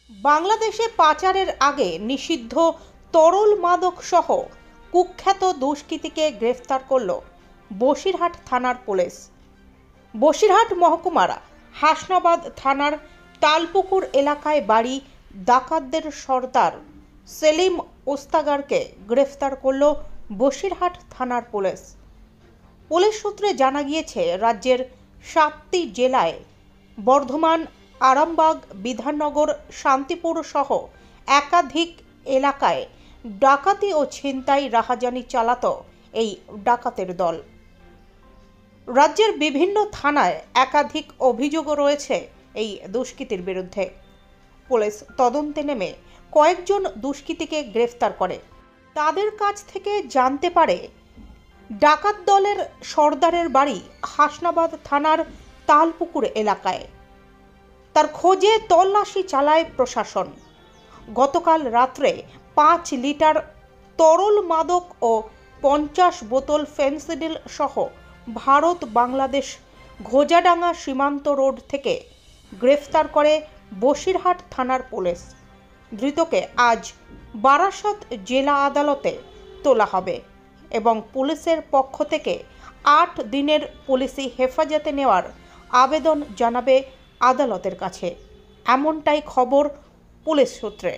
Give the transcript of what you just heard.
বাংলাদেশে পাচারের আগে নিষিদ্ধ তরল মাদক সহ কুখ্যাত দুষ্কৃতীকে গ্রেফতার করল বসিরহাট থানার পুলিশ। বসিরহাট মহকুমার হাসনাবাদ থানার তালপুকুর এলাকায় বাড়ি ডাকাতদের সর্দার সেলিম ওস্তাগারকে গ্রেফতার করল বসিরহাট থানার পুলিশ। পুলিশ সূত্রে জানা গিয়েছে, রাজ্যের 7টি জেলায় বর্ধমান, আরামবাগ, বিধাননগর, শান্তিপুর সহ একাধিক এলাকায় ডাকাতি ও ছিনতাই রাহাজানি চালাতো এই ডাকাতের দল। রাজ্যের বিভিন্ন থানায় একাধিক অভিযোগ রয়েছে এই দুষ্কৃতীর বিরুদ্ধে। পুলিশ তদন্তে নেমে কয়েকজন দুষ্কৃতীকে গ্রেফতার করে। তাদের কাছ থেকে জানতে পারে ডাকাত দলের সর্দারের বাড়ি হাসনাবাদ থানার তালপুকুর এলাকায়। তার খোঁজে তল্লাশি চালায় প্রশাসন। গতকাল রাত্রে 5 লিটার তরল মাদক ও 50 বোতল ফেন্সিডিল সহ ভারত বাংলাদেশ ঘোজাডাঙ্গা সীমান্ত রোড থেকে গ্রেফতার করে বসিরহাট থানার পুলিশ। ধৃতকে আজ বারাসত জেলা আদালতে তোলা হবে এবং পুলিশের পক্ষ থেকে 8 দিনের পুলিশি হেফাজতে নেওয়ার আবেদন জানাবে আদালতের কাছে, এমনটাই খবর পুলিশ সূত্রে।